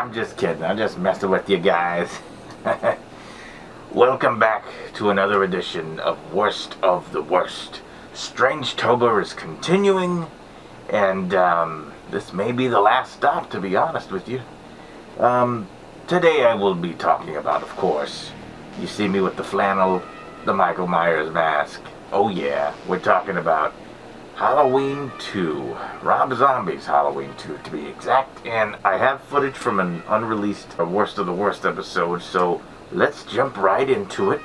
I'm just kidding. I'm just messing with you guys. Welcome back to another edition of Worst of the Worst. Strangetober is continuing, and this may be the last stop, to be honest with you. Today I will be talking about, of course, you see me with the flannel, the Michael Myers mask. Oh yeah, we're talking about Halloween 2. Rob Zombie's Halloween 2, to be exact. And I have footage from an unreleased Worst of the Worst episode, so let's jump right into it.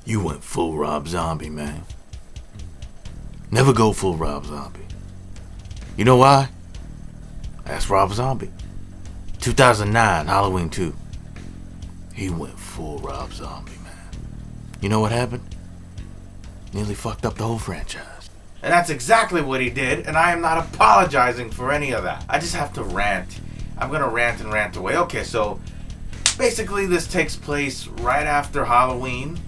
You went full Rob Zombie, man. Never go full Rob Zombie. You know why? Ask Rob Zombie. 2009, Halloween 2. He went full Rob Zombie, man. You know what happened? Nearly fucked up the whole franchise. And that's exactly what he did, and I am not apologizing for any of that. I just have to rant. I'm gonna rant and rant away. Okay, so basically this takes place right after Halloween,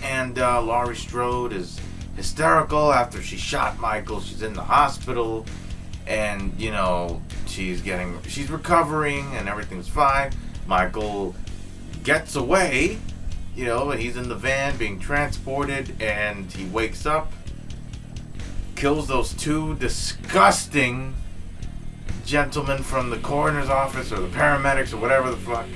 and Laurie Strode is hysterical after she shot Michael. She's in the hospital, and you know, she's recovering and everything's fine. Michael gets away, you know, and he's in the van being transported, and he wakes up, kills those two disgusting gentlemen from the coroner's office or the paramedics or whatever the fuck,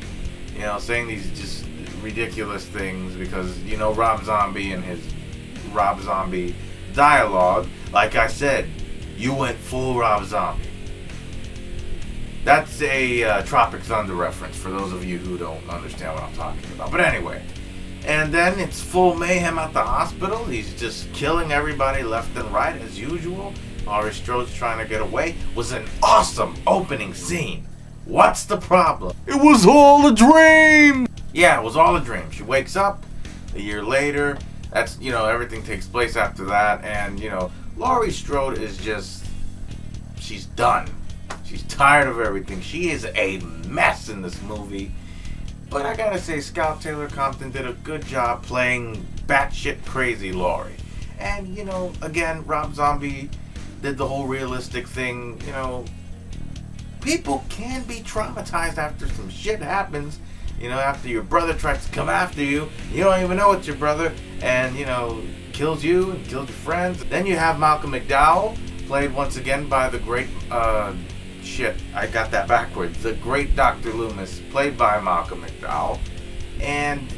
you know, saying these just ridiculous things because, you know, Rob Zombie and his Rob Zombie dialogue. Like I said, you went full Rob Zombie. That's a Tropic Thunder reference for those of you who don't understand what I'm talking about. But anyway, and then it's full mayhem at the hospital. He's just killing everybody left and right as usual. Laurie Strode's trying to get away. Was an awesome opening scene. What's the problem? It was all a dream! Yeah, it was all a dream. She wakes up a year later. That's, you know, everything takes place after that. And, you know, Laurie Strode is just, she's done. She's tired of everything. She is a mess in this movie. But I gotta say, Scout Taylor Compton did a good job playing batshit crazy Laurie. And, you know, again, Rob Zombie did the whole realistic thing. You know, people can be traumatized after some shit happens. You know, after your brother tries to come after you, you don't even know it's your brother, and, you know, kills you and kills your friends. Then you have Malcolm McDowell, played once again by the great, shit, I got that backwards. The great Dr. Loomis, played by Malcolm McDowell. And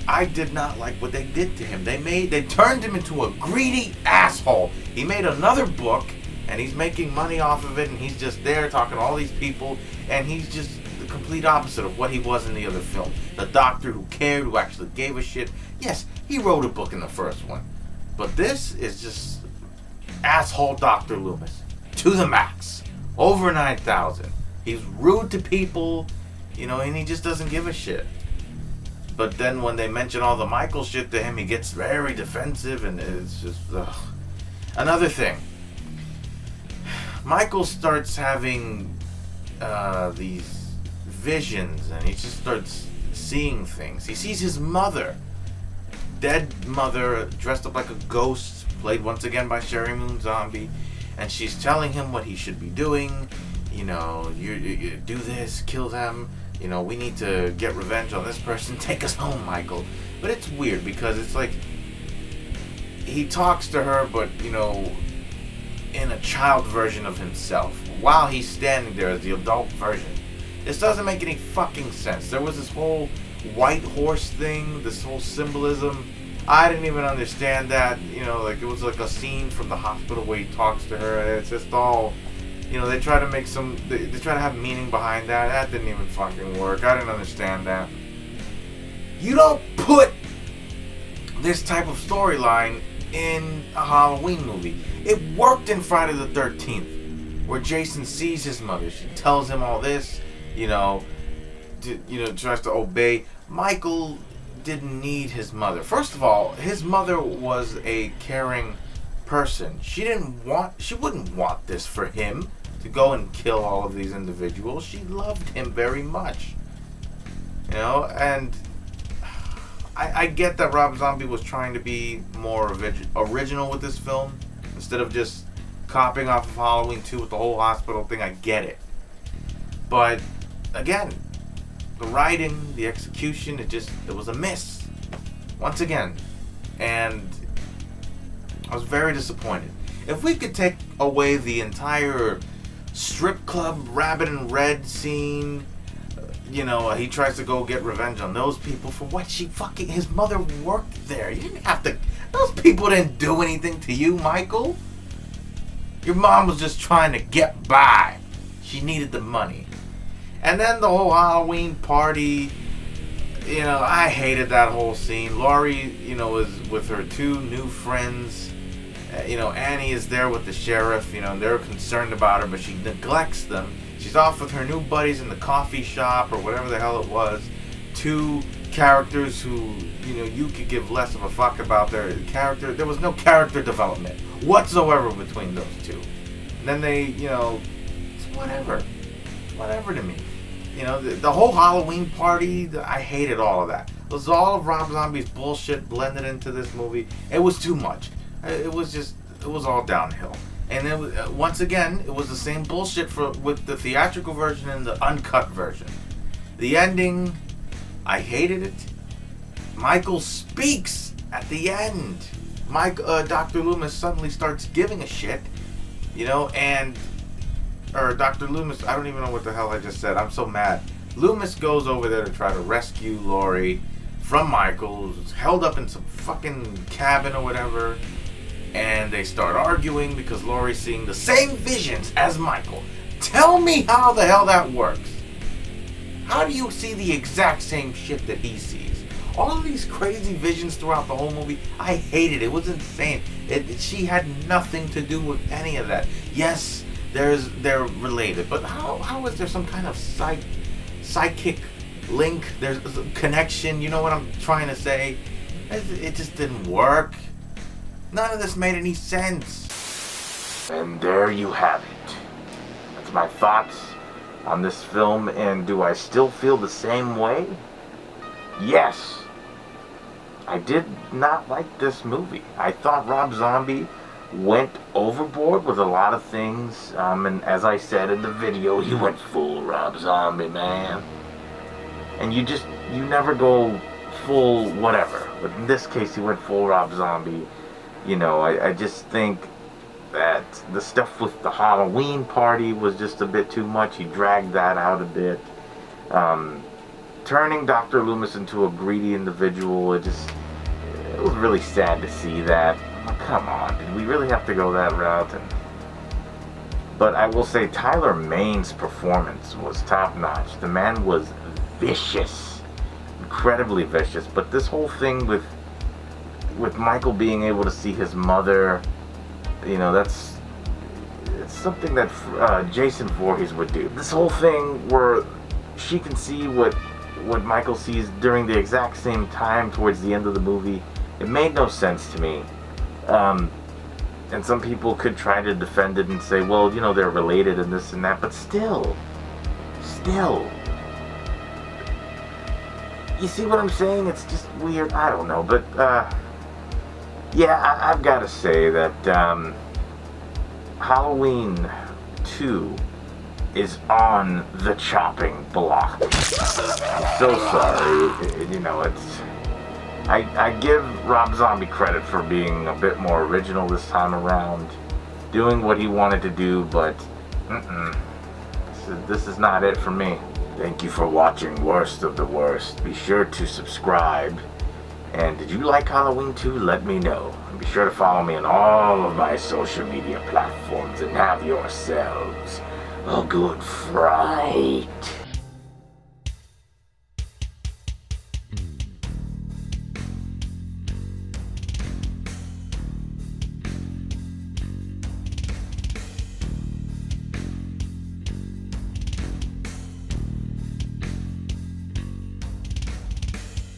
I did not like what they did to him. They turned him into a greedy asshole. He made another book, and he's making money off of it, and he's just there talking to all these people, and he's just the complete opposite of what he was in the other film. The doctor who cared, who actually gave a shit. Yes, he wrote a book in the first one. But this is just asshole Dr. Loomis. To the max. Over 9,000. He's rude to people, you know, and he just doesn't give a shit. But then when they mention all the Michael shit to him, he gets very defensive, and it's just, ugh. Another thing. Michael starts having these visions, and he just starts seeing things. He sees his mother, dead mother, dressed up like a ghost, played once again by Sherry Moon Zombie. And she's telling him what he should be doing. You know, you do this, kill them. You know, we need to get revenge on this person. Take us home, Michael. But it's weird because it's like he talks to her, but, you know, in a child version of himself while he's standing there as the adult version. This doesn't make any fucking sense. There was this whole white horse thing, this whole symbolism. I didn't even understand that, you know, like it was like a scene from the hospital where he talks to her, and it's just all, you know, they try to make they try to have meaning behind that. That didn't even fucking work. I didn't understand that. You don't put this type of storyline in a Halloween movie. It worked in Friday the 13th, where Jason sees his mother. She tells him all this, you know, tries to obey. Michael didn't need his mother. First of all, his mother was a caring person. She wouldn't want this for him to go and kill all of these individuals. She loved him very much. You know, and I get that Rob Zombie was trying to be more original with this film instead of just copying off of Halloween 2 with the whole hospital thing. I get it. But again, the writing, the execution, it was a miss. Once again. And I was very disappointed. If we could take away the entire strip club rabbit in red scene, he tries to go get revenge on those people for what his mother worked there. You didn't have to, those people didn't do anything to you, Michael. Your mom was just trying to get by. She needed the money. And then the whole Halloween party, I hated that whole scene. Laurie, is with her two new friends. Annie is there with the sheriff, and they're concerned about her, but she neglects them. She's off with her new buddies in the coffee shop or whatever the hell it was. Two characters who, you could give less of a fuck about their character. There was no character development whatsoever between those two. And then they, it's whatever. It's whatever to me. The whole Halloween party, I hated all of that. It was all of Rob Zombie's bullshit blended into this movie. It was too much. It was all downhill. And it was, once again, it was the same bullshit with the theatrical version and the uncut version. The ending, I hated it. Michael speaks at the end. Dr. Loomis suddenly starts giving a shit, or Dr. Loomis, I don't even know what the hell I just said. I'm so mad. Loomis goes over there to try to rescue Laurie from Michael, who's held up in some fucking cabin or whatever. And they start arguing because Laurie's seeing the same visions as Michael. Tell me how the hell that works. How do you see the exact same shit that he sees? All of these crazy visions throughout the whole movie, I hated it. It was insane. She had nothing to do with any of that. Yes, they're related, but how is there some kind of psychic link? There's a connection. You know what I'm trying to say? It just didn't work. None of this made any sense. And there you have it. That's my thoughts on this film, and do I still feel the same way? Yes. I did not like this movie. I thought Rob Zombie went overboard with a lot of things, and as I said in the video, he went full Rob Zombie, man. And you never go full whatever. But in this case, he went full Rob Zombie. I just think that the stuff with the Halloween party was just a bit too much. He dragged that out a bit. Turning Dr. Loomis into a greedy individual, it was really sad to see that. Come on, did we really have to go that route? But I will say Tyler Mane's performance was top-notch. The man was vicious, incredibly vicious. But this whole thing with Michael being able to see his mother, it's something that Jason Voorhees would do. This whole thing where she can see what Michael sees during the exact same time towards the end of the movie, it made no sense to me. And some people could try to defend it and say, well, they're related and this and that, but still, you see what I'm saying? It's just weird. I don't know, but yeah, I've got to say that Halloween 2 is on the chopping block. I'm so sorry. I give Rob Zombie credit for being a bit more original this time around, doing what he wanted to do, but this is not it for me. Thank you for watching Worst of the Worst. Be sure to subscribe. And did you like Halloween 2? Let me know. And be sure to follow me on all of my social media platforms and have yourselves a good fright.